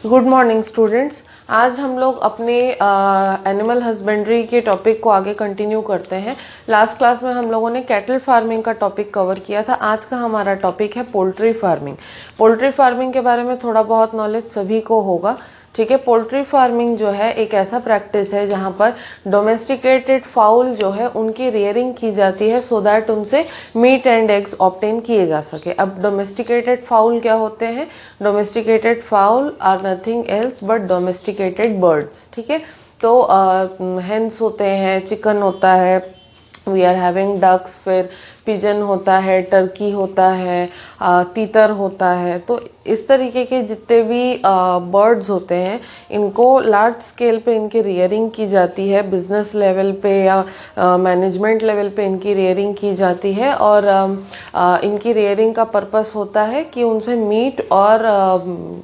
Good morning students. आज हम लोग अपने एनिमल हस्बेंड्री के टॉपिक को आगे कंटिन्यू करते हैं। लास्ट क्लास में हम लोगों ने कैटल फार्मिंग का टॉपिक कवर किया था। आज का हमारा टॉपिक है पोल्ट्री फार्मिंग। पोल्ट्री फार्मिंग के बारे में थोड़ा बहुत नॉलेज सभी को होगा, ठीक है। पोल्ट्री फार्मिंग जो है एक ऐसा प्रैक्टिस है जहां पर डोमेस्टिकेटेड फाउल जो है उनकी रेयरिंग की जाती है सो दैट उनसे मीट एंड एग्स ऑब्टेन किए जा सके। अब डोमेस्टिकेटेड फाउल क्या होते हैं? Domesticated fowl are nothing else but domesticated birds, ठीक है। तो हेंस होते हैं, चिकन होता है, वी आर हैविंग डक्स, फिर पिजन होता है, टर्की होता है, तीतर होता है। तो इस तरीके के जितने भी बर्ड्स होते हैं इनको लार्ज स्केल पे इनकी रेयरिंग की जाती है, बिजनेस लेवल पे या मैनेजमेंट लेवल पे इनकी रेयरिंग की जाती है। और इनकी रेयरिंग का पर्पस होता है कि उनसे मीट और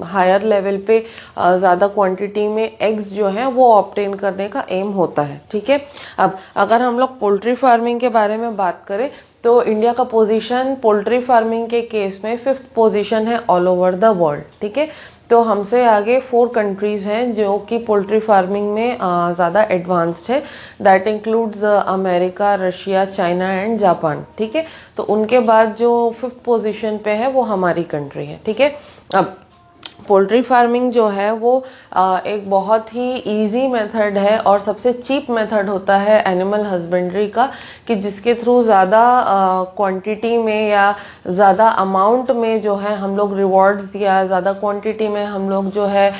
हायर लेवल पे ज़्यादा क्वांटिटी में एग्स जो हैं वो ऑब्टेन करने का एम होता है, ठीक है। अब अगर हम लोग पोल्ट्री फार्मिंग के बारे में बात करें तो इंडिया का पोजीशन पोल्ट्री फार्मिंग के केस में 5th पोजीशन है ऑल ओवर द वर्ल्ड, ठीक है। तो हमसे आगे 4 कंट्रीज हैं जो कि पोल्ट्री फार्मिंग में ज़्यादा एडवांस्ड है। That includes America, Russia, China and Japan, ठीक है। तो उनके बाद जो 5th पोजीशन पे है वो हमारी कंट्री है, ठीक है। अब पोल्ट्री फार्मिंग जो है वो एक बहुत ही इजी मेथड है और सबसे चीप मेथड होता है एनिमल हस्बेंड्री का, कि जिसके थ्रू ज़्यादा क्वांटिटी में या ज़्यादा अमाउंट में जो है हम लोग रिवॉर्ड्स या ज़्यादा क्वांटिटी में हम लोग जो है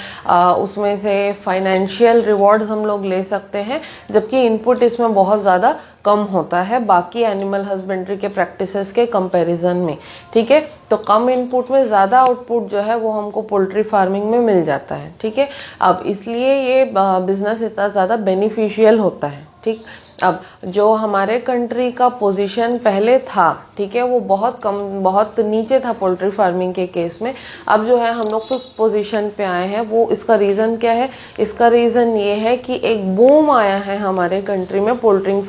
उसमें से फाइनेंशियल रिवॉर्ड्स हम लोग ले सकते हैं, जबकि इनपुट इसमें बहुत ज़्यादा कम होता है बाकी एनिमल हस्बेंड्री के प्रैक्टिसेस के कंपैरिजन में, ठीक है। तो कम इनपुट में ज़्यादा आउटपुट जो है वो हमको पोल्ट्री फार्मिंग में मिल जाता है, ठीक है। अब इसलिए ये बिजनेस इतना ज़्यादा बेनिफिशियल होता है, ठीक। अब जो हमारे कंट्री का पोजीशन पहले था, ठीक है, वो बहुत कम, बहुत नीचे था पोल्ट्री फार्मिंग के केस में। अब जो है हम लोग 5th पोजीशन पे आए हैं। वो इसका रीज़न क्या है? इसका रीज़न ये है कि एक बूम आया है हमारे कंट्री में पोल्ट्री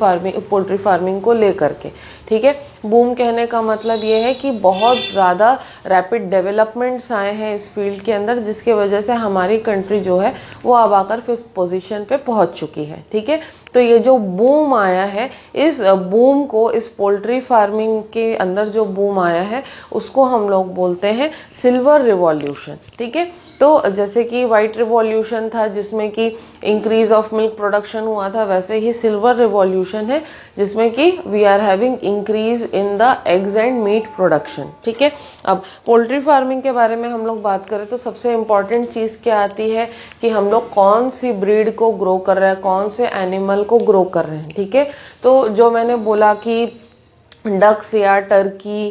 फार्मिंग को लेकर के, ठीक है। बूम कहने का मतलब ये है कि बहुत ज़्यादा रैपिड डेवलपमेंट्स आए हैं इस फील्ड के अंदर, जिसकी वजह से हमारी कंट्री जो है वो अब आकर 5th पोजीशन पे पहुंच चुकी है, ठीक है। तो ये जो बूम आया है, इस बूम को, इस पोल्ट्री फार्मिंग के अंदर जो बूम आया है उसको हम लोग बोलते हैं सिल्वर रिवॉल्यूशन, ठीक है। तो जैसे कि वाइट रिवॉल्यूशन था जिसमें कि इंक्रीज ऑफ मिल्क प्रोडक्शन हुआ था, वैसे ही सिल्वर रिवॉल्यूशन है जिसमें कि we are having increase in the eggs and meat production, ठीक है। अब पोल्ट्री फार्मिंग के बारे में हम लोग बात करें तो सबसे इम्पॉर्टेंट चीज़ क्या आती है कि हम लोग कौन सी ब्रीड को ग्रो कर रहे हैं, कौन से एनिमल को ग्रो कर रहे हैं, ठीक है। तो जो मैंने बोला कि डक्स या टर्की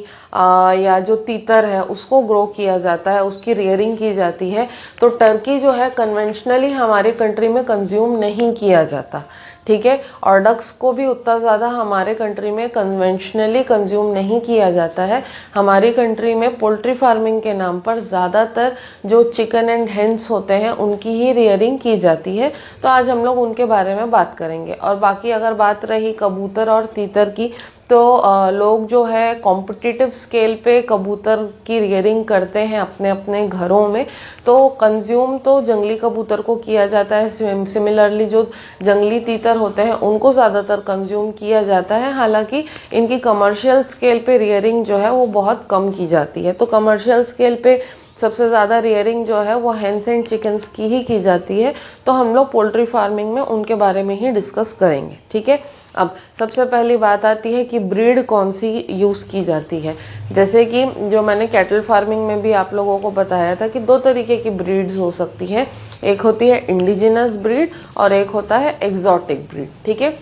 या जो तीतर है उसको ग्रो किया जाता है, उसकी रेयरिंग की जाती है। तो टर्की जो है कन्वेंशनली हमारे कंट्री में कंज्यूम नहीं किया जाता, ठीक है। और डक्स को भी उतना ज़्यादा हमारे कंट्री में कन्वेंशनली कंज्यूम नहीं किया जाता है। हमारी कंट्री में पोल्ट्री फार्मिंग के नाम पर ज़्यादातर जो चिकन एंड हेंस होते हैं उनकी ही रेयरिंग की जाती है। तो आज हम लोग उनके बारे में बात करेंगे। और बाकी अगर बात रही कबूतर और तीतर की, तो लोग जो है कॉम्पिटिटिव स्केल पे कबूतर की रेयरिंग करते हैं अपने अपने घरों में। तो कंज्यूम तो जंगली कबूतर को किया जाता है, सिमिलरली जो जंगली तीतर होते हैं उनको ज़्यादातर कंज्यूम किया जाता है। हालांकि इनकी कमर्शियल स्केल पे रेयरिंग जो है वो बहुत कम की जाती है। तो कमर्शियल स्केल पे सबसे ज़्यादा रेयरिंग जो है वो हेंस एंड चिकन्स की ही की जाती है। तो हम लोग पोल्ट्री फार्मिंग में उनके बारे में ही डिस्कस करेंगे, ठीक है। अब सबसे पहली बात आती है कि ब्रीड कौन सी यूज़ की जाती है। जैसे कि जो मैंने कैटल फार्मिंग में भी आप लोगों को बताया था कि 2 तरीके की ब्रीड्स हो सकती है। एक होती है इंडिजिनस ब्रीड और एक होता है एग्जॉटिक ब्रीड, ठीक है।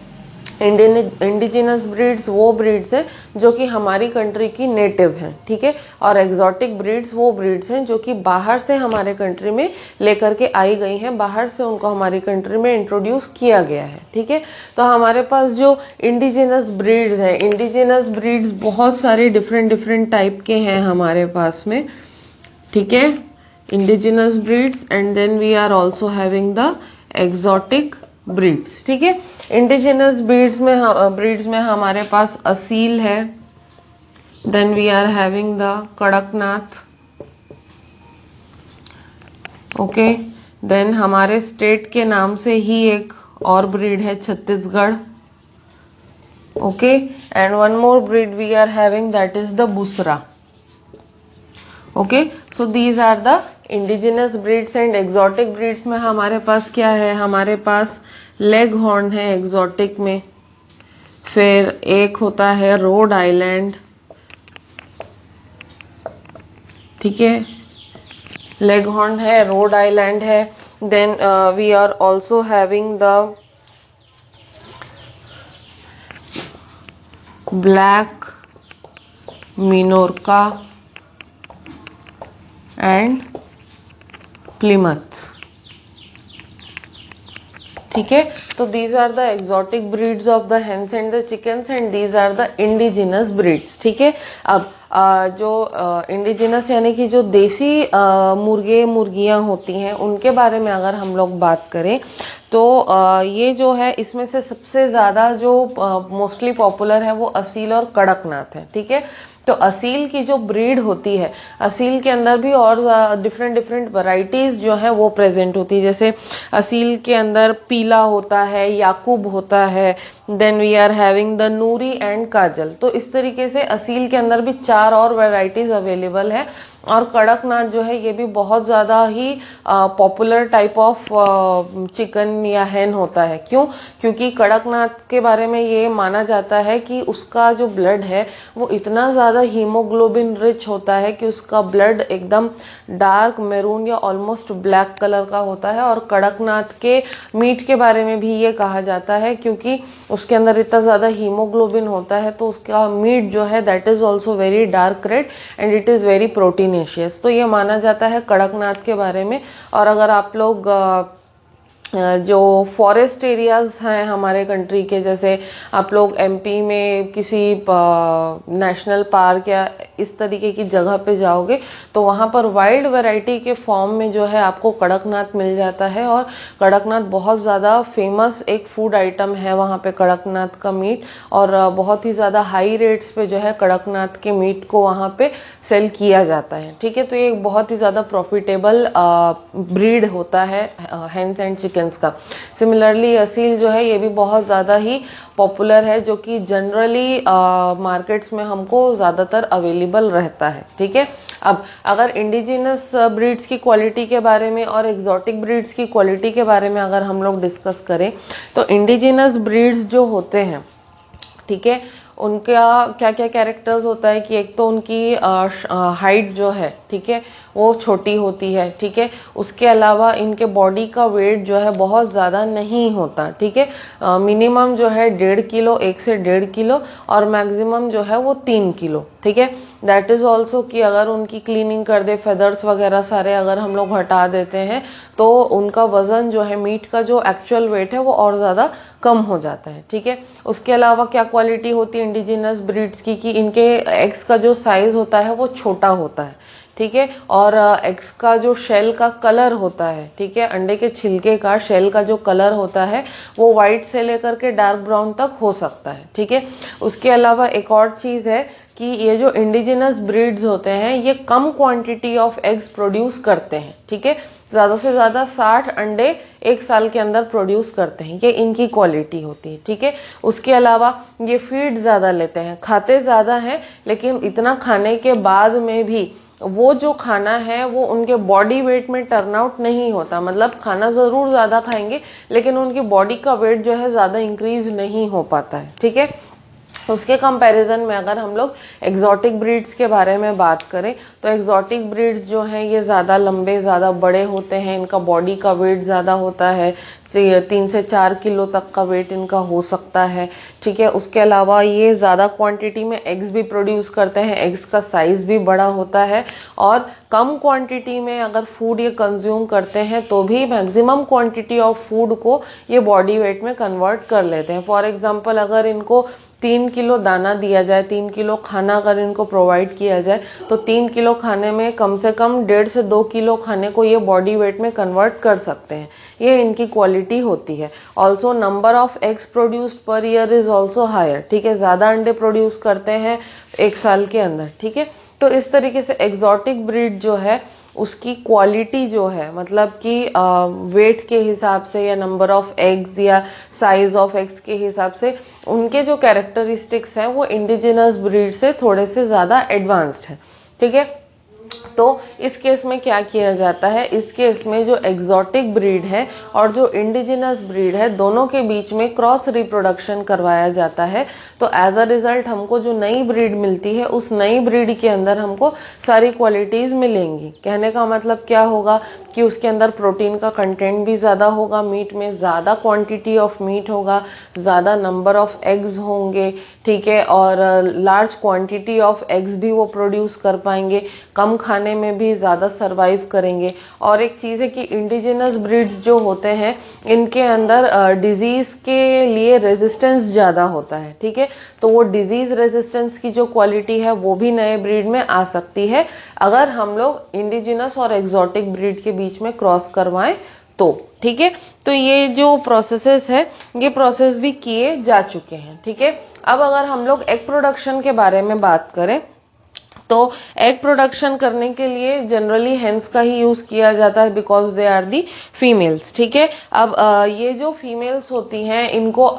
इंडिजिनस ब्रीड्स वो ब्रीड्स हैं जो कि हमारी कंट्री की नेटिव हैं, ठीक है। और एग्जॉटिक ब्रीड्स वो ब्रीड्स हैं जो कि बाहर से हमारे कंट्री में लेकर के आई गई हैं, बाहर से उनको हमारी कंट्री में इंट्रोड्यूस किया गया है, ठीक है। तो हमारे पास जो इंडिजिनस ब्रीड्स हैं, इंडिजिनस ब्रीड्स बहुत सारे डिफरेंट टाइप के हैं हमारे पास में, ठीक है। Indigenous breeds and then we are also having the exotic breeds, ठीक है। इंडिजिनस ब्रीड्स में हमारे पास असील है, then we are having the Kadaknath, okay. Then हमारे स्टेट के नाम से ही एक और ब्रीड है Chhattisgarh. Okay, and one more breed we are having, that is the Busra. Okay, so these are the indigenous breeds and exotic breeds में हमारे पास क्या है, हमारे पास लेग हॉर्न है एग्जॉटिक में, फिर एक होता है रोड आइलैंड, ठीक है, लेग हॉर्न है, रोड आइलैंड है। Then we are also having the black Minorca and Plymouth, ठीक है। तो these are the exotic breeds of the hens and the chickens and these are the indigenous breeds, ठीक है। अब जो indigenous यानी कि जो देसी मुर्गे मुर्गियां होती हैं उनके बारे में अगर हम लोग बात करें तो ये जो है इसमें से सबसे ज़्यादा जो मोस्टली पॉपुलर है वो असील और कड़कनाथ है, ठीक है। तो असील की जो ब्रीड होती है, असील के अंदर भी और डिफरेंट डिफरेंट वैरायटीज जो है वो प्रेजेंट होती है। जैसे असील के अंदर पीला होता है, याकूब होता है, then we are having the Noori and Kajal. तो इस तरीके से असील के अंदर भी 4 और वैरायटीज अवेलेबल है। और कड़कनाथ जो है ये भी बहुत ज़्यादा ही पॉपुलर टाइप ऑफ चिकन या हैन होता है। क्यों? क्योंकि कड़कनाथ के बारे में ये माना जाता है कि उसका जो ब्लड है वो इतना ज़्यादा हीमोग्लोबिन रिच होता है कि उसका ब्लड एकदम डार्क मैरून या ऑलमोस्ट ब्लैक कलर का होता है। और कड़कनाथ के मीट के बारे में भी ये कहा जाता है क्योंकि उसके अंदर इतना ज़्यादा हीमोग्लोबिन होता है तो उसका मीट जो है that is also very dark red and it is very proteinaceous. तो ये माना जाता है कड़कनाथ के बारे में। और अगर आप लोग जो फॉरेस्ट एरियाज हैं हमारे कंट्री के, जैसे आप लोग एमपी में किसी नेशनल पार्क या इस तरीके की जगह पे जाओगे तो वहाँ पर वाइल्ड वैरायटी के फॉर्म में जो है आपको कड़कनाथ मिल जाता है। और कड़कनाथ बहुत ज़्यादा फेमस एक फूड आइटम है वहाँ पे कड़कनाथ का मीट। और बहुत ही ज़्यादा हाई रेट्स पे जो है कड़कनाथ के मीट को वहाँ पे सेल किया जाता है, ठीक है। तो ये एक बहुत ही ज़्यादा प्रॉफिटेबल ब्रीड होता है हेन्स एंड चिकन्स का। सिमिलरली असील जो है ये भी बहुत ज़्यादा ही पॉपुलर है जो कि जनरली मार्केट्स में हमको ज़्यादातर अवेलेबल रहता है, ठीक है। अब अगर इंडिजिनस ब्रीड्स की क्वालिटी के बारे में और एग्जॉटिक ब्रीड्स की क्वालिटी के बारे में अगर हम लोग डिस्कस करें तो इंडिजिनस ब्रीड्स जो होते हैं, ठीक है, उनका क्या क्या कैरेक्टर्स होता है कि एक तो उनकी हाइट जो है, ठीक है, वो छोटी होती है, ठीक है। उसके अलावा इनके बॉडी का वेट जो है बहुत ज़्यादा नहीं होता, ठीक है। मिनिमम जो है 1.5 किलो, 1 से 1.5 किलो, और मैक्सिमम जो है वो 3 किलो, ठीक है। दैट इज़ ऑल्सो कि अगर उनकी क्लीनिंग कर दे, फेदर्स वगैरह सारे अगर हम लोग हटा देते हैं तो उनका वज़न जो है, मीट का जो एक्चुअल वेट है वो और ज़्यादा कम हो जाता है, ठीक है। उसके अलावा क्या क्वालिटी होती है इंडिजिनस ब्रीड्स की कि इनके एग्स का जो साइज़ होता है वो छोटा होता है, ठीक है। और एग्स का जो शेल का कलर होता है, ठीक है, अंडे के छिलके का शेल का जो कलर होता है वो वाइट से लेकर के डार्क ब्राउन तक हो सकता है, ठीक है। उसके अलावा एक और चीज़ है कि ये जो इंडिजिनस ब्रीड्स होते हैं ये कम क्वांटिटी ऑफ एग्स प्रोड्यूस करते हैं, ठीक है। ज़्यादा से ज़्यादा 60 अंडे 1 साल के अंदर प्रोड्यूस करते हैं, ये इनकी क्वालिटी होती है, ठीक है। उसके अलावा ये फीड ज़्यादा लेते हैं, खाते ज़्यादा हैं, लेकिन इतना खाने के बाद में भी वो जो खाना है वो उनके बॉडी वेट में टर्न आउट नहीं होता। मतलब खाना ज़रूर ज़्यादा खाएंगे लेकिन उनकी बॉडी का वेट जो है ज़्यादा इंक्रीज नहीं हो पाता है, ठीक है। उसके कंपैरिजन में अगर हम लोग एग्जॉटिक ब्रीड्स के बारे में बात करें तो एग्जॉटिक ब्रीड्स जो हैं ये ज़्यादा लंबे, ज़्यादा बड़े होते हैं, इनका बॉडी का वेट ज़्यादा होता है, 3 से 4 किलो तक का वेट इनका हो सकता है, ठीक है। उसके अलावा ये ज़्यादा क्वांटिटी में एग्स भी प्रोड्यूस करते हैं, एग्स का साइज़ भी बड़ा होता है। और कम क्वांटिटी में अगर फूड ये कंज्यूम करते हैं तो भी मैक्सिमम क्वांटिटी ऑफ फूड को ये बॉडी वेट में कन्वर्ट कर लेते हैं। फॉर एग्जांपल अगर इनको 3 किलो दाना दिया जाए, 3 किलो खाना अगर इनको प्रोवाइड किया जाए तो 3 किलो खाने में कम से कम 1.5 से 2 किलो खाने को ये बॉडी वेट में कन्वर्ट कर सकते हैं। ये इनकी क्वालिटी होती है। Also number of eggs produced per year is also higher, ठीक है, ज़्यादा अंडे प्रोड्यूस करते हैं 1 साल के अंदर, ठीक है। तो इस तरीके से एग्जॉटिक ब्रीड जो है उसकी क्वालिटी जो है, मतलब कि वेट के हिसाब से या नंबर ऑफ एग्स या साइज ऑफ एग्स के हिसाब से उनके जो कैरेक्टरिस्टिक्स हैं वो इंडिजिनस ब्रीड से थोड़े से ज़्यादा एडवांस्ड है। ठीक है, तो इस केस में क्या किया जाता है, इस केस में जो एग्जॉटिक ब्रीड है और जो इंडिजिनस ब्रीड है दोनों के बीच में क्रॉस रिप्रोडक्शन करवाया जाता है। तो एज अ रिजल्ट हमको जो नई ब्रीड मिलती है उस नई ब्रीड के अंदर हमको सारी क्वालिटीज मिलेंगी। कहने का मतलब क्या होगा कि उसके अंदर प्रोटीन का कंटेंट भी ज़्यादा होगा, मीट में ज़्यादा क्वांटिटी ऑफ मीट होगा, ज़्यादा नंबर ऑफ एग्स होंगे, ठीक है, और लार्ज क्वांटिटी ऑफ एग्स भी वो प्रोड्यूस कर पाएंगे, कम खाने में भी ज़्यादा सरवाइव करेंगे। और एक चीज़ है कि इंडिजिनस ब्रीड्स जो होते हैं इनके अंदर डिजीज़ के लिए रेजिस्टेंस ज़्यादा होता है। ठीक है, तो वो डिजीज़ रेजिस्टेंस की जो क्वालिटी है वो भी नए ब्रीड में आ सकती है अगर हम लोग इंडिजिनस और एक्सोटिक ब्रीड के बीच में क्रॉस करवाएं तो। ठीक है, तो ये जो प्रोसेसेस है ये प्रोसेस भी किए जा चुके हैं। ठीक है, अब अगर हम लोग एग प्रोडक्शन के बारे में बात करें तो एग प्रोडक्शन करने के लिए जनरली हेंस का ही यूज किया जाता है because they are the females. ठीक है, अब ये जो फीमेल्स होती हैं इनको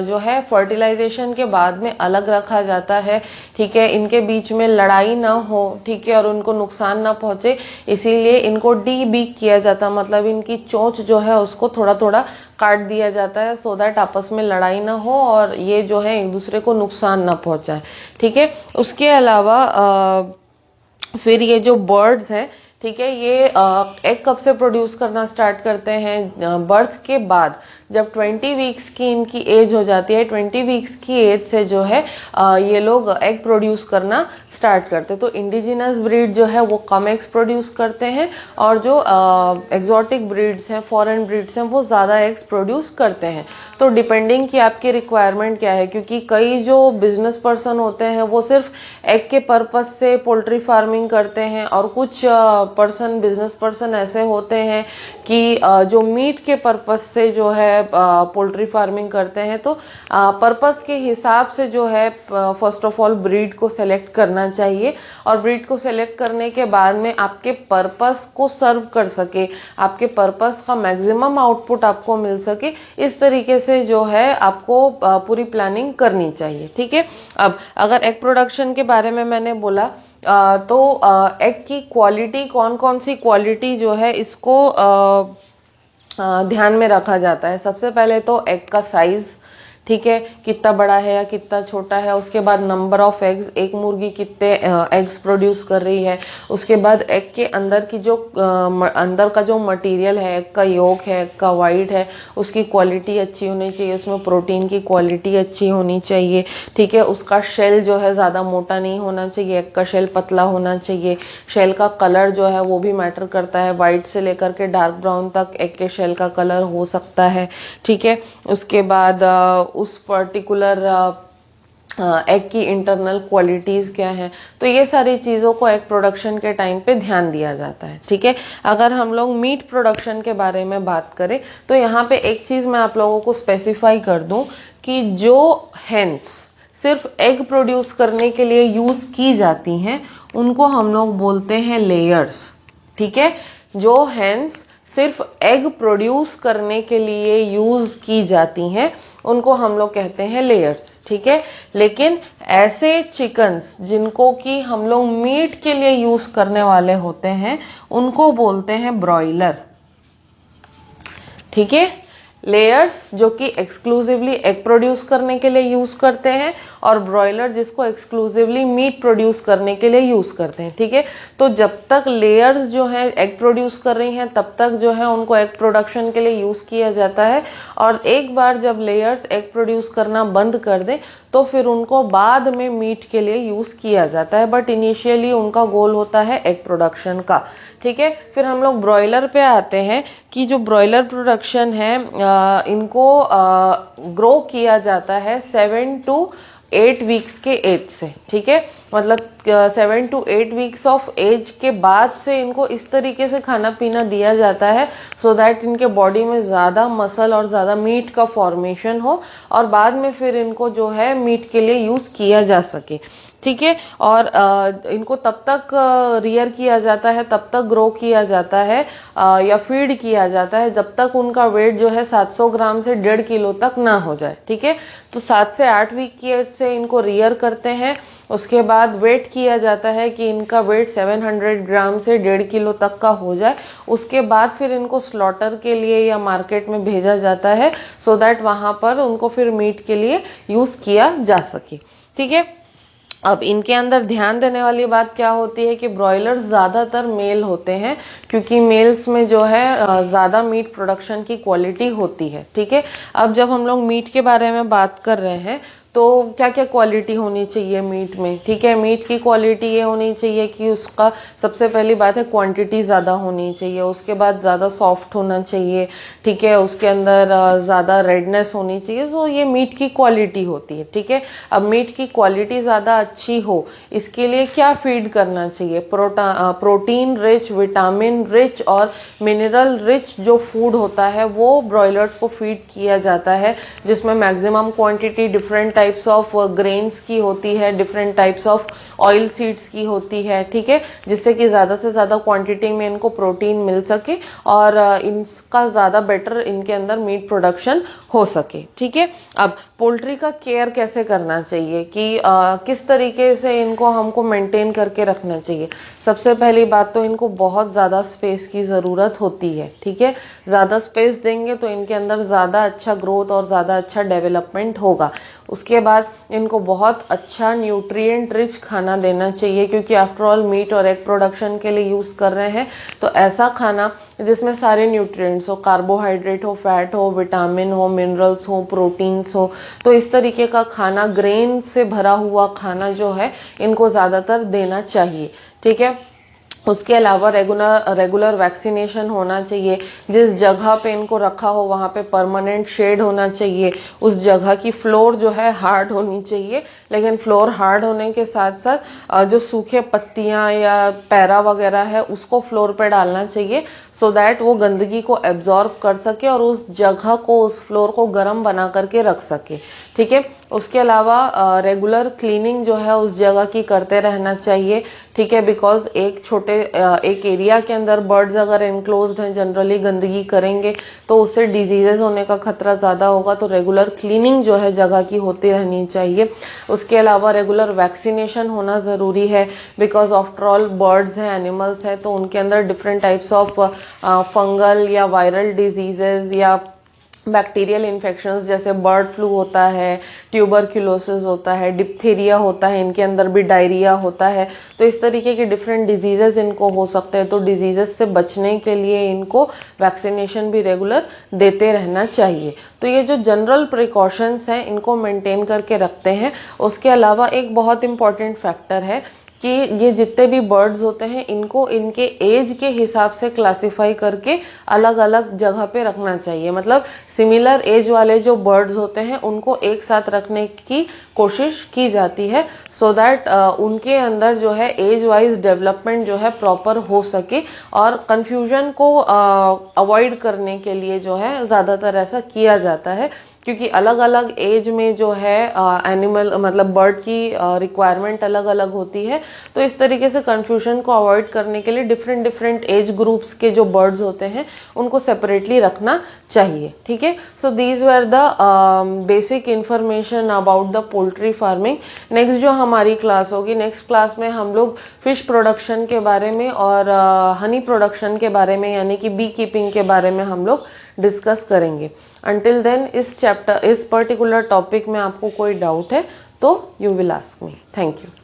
जो है फर्टिलाइजेशन के बाद में अलग रखा जाता है। ठीक है, इनके बीच में लड़ाई ना हो, ठीक है, और उनको नुकसान ना पहुंचे, इसीलिए इनको डी बीक किया जाता है, मतलब इनकी चोंच जो है उसको थोड़ा थोड़ा काट दिया जाता है सो दैट आपस में लड़ाई ना हो और ये जो है एक दूसरे को नुकसान ना पहुंचाए। ठीक है, उसके अलावा फिर ये जो बर्ड्स हैं, ठीक है, ये एग कब से प्रोड्यूस करना स्टार्ट करते हैं, बर्थ के बाद। जब 20 वीक्स की इनकी एज हो जाती है, 20 वीक्स की एज से जो है ये लोग एग प्रोड्यूस करना स्टार्ट करते हैं। तो इंडिजिनस ब्रीड जो है वो कम एग्स प्रोड्यूस करते हैं और जो एक्सोटिक ब्रीड्स हैं, फॉरेन ब्रीड्स हैं, वो ज़्यादा एग्स प्रोड्यूस करते हैं। तो डिपेंडिंग कि आपकी रिक्वायरमेंट क्या है, क्योंकि कई जो बिजनेस पर्सन होते हैं वो सिर्फ एग के पर्पस से पोल्ट्री फार्मिंग करते हैं और कुछ बिजनेस पर्सन ऐसे होते हैं कि जो मीट के पर्पस से जो है पोल्ट्री फार्मिंग करते हैं। तो पर्पस के हिसाब से जो है फर्स्ट ऑफ ऑल ब्रीड को सेलेक्ट करना चाहिए और ब्रीड को सेलेक्ट करने के बाद में आपके पर्पस को सर्व कर सके, आपके पर्पस का मैक्सिमम आउटपुट आपको मिल सके, इस तरीके से जो है आपको पूरी प्लानिंग करनी चाहिए। ठीक है, अब अगर एग प्रोडक्शन के बारे में मैंने बोला तो एग की क्वालिटी, कौन कौन सी क्वालिटी जो है इसको ध्यान में रखा जाता है। सबसे पहले तो एग का साइज, ठीक है, कितना बड़ा है या कितना छोटा है। उसके बाद नंबर ऑफ एग्स, एक मुर्गी कितने एग्स प्रोड्यूस कर रही है। उसके बाद एग के अंदर की जो अंदर का जो मटेरियल है, एग का योक है, एग का वाइट है, उसकी क्वालिटी अच्छी होनी चाहिए, उसमें प्रोटीन की क्वालिटी अच्छी होनी चाहिए। ठीक है, उसका शेल जो है ज़्यादा मोटा नहीं होना चाहिए, एग का शेल पतला होना चाहिए। शेल का कलर जो है वो भी मैटर करता है, वाइट से लेकर के डार्क ब्राउन तक एग के शेल का कलर हो सकता है। ठीक है, उसके बाद उस पर्टिकुलर एग की इंटरनल क्वालिटीज क्या है, तो ये सारी चीज़ों को एग प्रोडक्शन के टाइम पे ध्यान दिया जाता है। ठीक है, अगर हम लोग मीट प्रोडक्शन के बारे में बात करें तो यहाँ पे एक चीज़ मैं आप लोगों को स्पेसिफाई कर दूं कि जो हेन्स सिर्फ एग प्रोड्यूस करने के लिए यूज़ की जाती हैं उनको हम लोग बोलते हैं लेयर्स। ठीक है, जो हेन्स सिर्फ एग प्रोड्यूस करने के लिए यूज की जाती हैं उनको हम लोग कहते हैं लेयर्स। ठीक है, लेकिन ऐसे चिकन्स जिनको कि हम लोग मीट के लिए यूज करने वाले होते हैं उनको बोलते हैं ब्रॉयलर। ठीक है, लेयर्स जो कि एक्सक्लूसिवली एग प्रोड्यूस करने के लिए यूज करते हैं और ब्रॉयलर जिसको एक्सक्लूसिवली मीट प्रोड्यूस करने के लिए यूज करते हैं। ठीक है, तो जब तक लेयर्स जो है एग प्रोड्यूस कर रही हैं तब तक जो है उनको एग प्रोडक्शन के लिए यूज किया जाता है और एक बार जब लेयर्स एग प्रोड्यूस करना बंद कर दें तो फिर उनको बाद में मीट के लिए यूज किया जाता है, बट इनिशियली उनका गोल होता है एग प्रोडक्शन का। ठीक है, फिर हम लोग ब्रॉयलर पे आते हैं कि जो ब्रॉयलर प्रोडक्शन है इनको ग्रो किया जाता है 7 to 8 वीक्स के एज से। ठीक है, मतलब 7 to 8 वीक्स ऑफ एज के बाद से इनको इस तरीके से खाना पीना दिया जाता है सो दैट इनके बॉडी में ज़्यादा मसल और ज़्यादा मीट का फॉर्मेशन हो और बाद में फिर इनको जो है मीट के लिए यूज़ किया जा सके। ठीक है। और इनको तब तक रियर किया जाता है, तब तक ग्रो किया जाता है या फीड किया जाता है जब तक उनका वेट जो है 700 ग्राम से 1.5 किलो तक ना हो जाए। ठीक है, तो 7 से 8 वीक की एज से इनको रियर करते हैं। उसके बाद वेट किया जाता है कि इनका वेट 700 ग्राम से 1.5 किलो तक का हो जाए। उसके बाद फिर इनको स्लॉटर के लिए या मार्केट में भेजा जाता है, सो दैट वहां पर उनको फिर मीट के लिए यूज किया जा सके। ठीक है, अब इनके अंदर ध्यान देने वाली बात क्या होती है कि ब्रॉयलर्स ज़्यादातर मेल होते हैं, क्योंकि मेल्स में जो है ज़्यादा मीट प्रोडक्शन की क्वालिटी होती है। ठीक है, अब जब हम लोग मीट के बारे में बात कर रहे हैं तो क्या क्या क्वालिटी होनी चाहिए मीट में। ठीक है, मीट की क्वालिटी ये होनी चाहिए कि उसका सबसे पहली बात है क्वांटिटी ज़्यादा होनी चाहिए, उसके बाद ज़्यादा सॉफ्ट होना चाहिए। ठीक है, उसके अंदर ज़्यादा रेडनेस होनी चाहिए। तो ये मीट की क्वालिटी होती है। ठीक है, अब मीट की क्वालिटी ज़्यादा अच्छी हो इसके लिए क्या फीड करना चाहिए? प्रोटीन रिच, विटामिन रिच और मिनरल रिच जो फूड होता है वो ब्रॉयलर्स को फीड किया जाता है, जिसमें maximum quantity different types of grains की होती है, different types of oil seeds की होती है। ठीक है, जिससे कि ज़्यादा से ज़्यादा क्वांटिटी में इनको प्रोटीन मिल सके और इनका ज़्यादा बेटर इनके अंदर मीट प्रोडक्शन हो सके। ठीक है, अब पोल्ट्री का केयर कैसे करना चाहिए कि किस तरीके से इनको हमको मेंटेन करके रखना चाहिए। सबसे पहली बात तो इनको बहुत ज़्यादा स्पेस की ज़रूरत होती है। ठीक है, ज़्यादा स्पेस देंगे तो इनके अंदर ज़्यादा अच्छा ग्रोथ और ज़्यादा अच्छा डेवलपमेंट होगा। उसके बाद इनको बहुत अच्छा न्यूट्रिएंट रिच खाना देना चाहिए, क्योंकि आफ्टर ऑल मीट और एग प्रोडक्शन के लिए यूज़ कर रहे हैं। तो ऐसा खाना जिसमें सारे न्यूट्रिएंट्स हो, कार्बोहाइड्रेट हो, फैट हो, विटामिन हो, मिनरल्स हो, प्रोटीन्स हो, तो इस तरीके का खाना, ग्रेन से भरा हुआ खाना जो है इनको ज़्यादातर देना चाहिए। ठीक है, उसके अलावा रेगुलर वैक्सीनेशन होना चाहिए। जिस जगह पे इनको रखा हो वहाँ पे परमानेंट शेड होना चाहिए। उस जगह की फ्लोर जो है हार्ड होनी चाहिए, लेकिन फ्लोर हार्ड होने के साथ साथ जो सूखे पत्तियां या पैरा वगैरह है उसको फ्लोर पे डालना चाहिए, सो दैट वो गंदगी को एब्जॉर्ब कर सके और उस जगह को, उस फ्लोर को गर्म बना करके रख सके। ठीक है, उसके अलावा रेगुलर क्लीनिंग जो है उस जगह की करते रहना चाहिए। ठीक है, बिकॉज एक एरिया के अंदर बर्ड्स अगर एनक्लोज्ड हैं, जनरली गंदगी करेंगे तो उससे डिजीजेस होने का खतरा ज़्यादा होगा। तो रेगुलर क्लीनिंग जो है जगह की होती रहनी चाहिए। उसके अलावा रेगुलर वैक्सीनेशन होना ज़रूरी है, बिकॉज आफ्टर ऑल बर्ड्स हैं, एनिमल्स हैं, तो उनके अंदर डिफरेंट टाइप्स ऑफ फंगल या वायरल डिजीजेज या बैक्टीरियल इन्फेक्शंस जैसे बर्ड फ्लू होता है, ट्यूबरक्यूलोसिस होता है, डिप्थीरिया होता है, इनके अंदर भी डायरिया होता है। तो इस तरीके के डिफरेंट डिजीजेस इनको हो सकते हैं। तो डिजीजेस से बचने के लिए इनको वैक्सीनेशन भी रेगुलर देते रहना चाहिए। तो ये जो जनरल प्रिकॉशंस हैं इनको मेंटेन करके रखते हैं। उसके अलावा एक बहुत इंपॉर्टेंट फैक्टर है कि ये जितने भी बर्ड्स होते हैं इनको इनके एज के हिसाब से क्लासिफाई करके अलग अलग जगह पे रखना चाहिए। मतलब सिमिलर एज वाले जो बर्ड्स होते हैं उनको एक साथ रखने की कोशिश की जाती है, सो दैट उनके अंदर जो है एज वाइज डेवलपमेंट जो है प्रॉपर हो सके। और कंफ्यूजन को अवॉइड करने के लिए जो है ज़्यादातर ऐसा किया जाता है, क्योंकि अलग अलग एज में जो है एनिमल मतलब बर्ड की रिक्वायरमेंट अलग अलग होती है। तो इस तरीके से कंफ्यूजन को अवॉइड करने के लिए डिफरेंट एज ग्रुप्स के जो बर्ड्स होते हैं उनको सेपरेटली रखना चाहिए। ठीक है, so these were the basic information about the poultry farming. Next जो हमारी क्लास होगी, नेक्स्ट क्लास में हम लोग फिश प्रोडक्शन के बारे में और हनी प्रोडक्शन के बारे में यानी कि बी कीपिंग के बारे में हम लोग डिस्कस करेंगे। अंटिल देन इस पर्टिकुलर टॉपिक में आपको कोई डाउट है तो you will ask me. Thank you.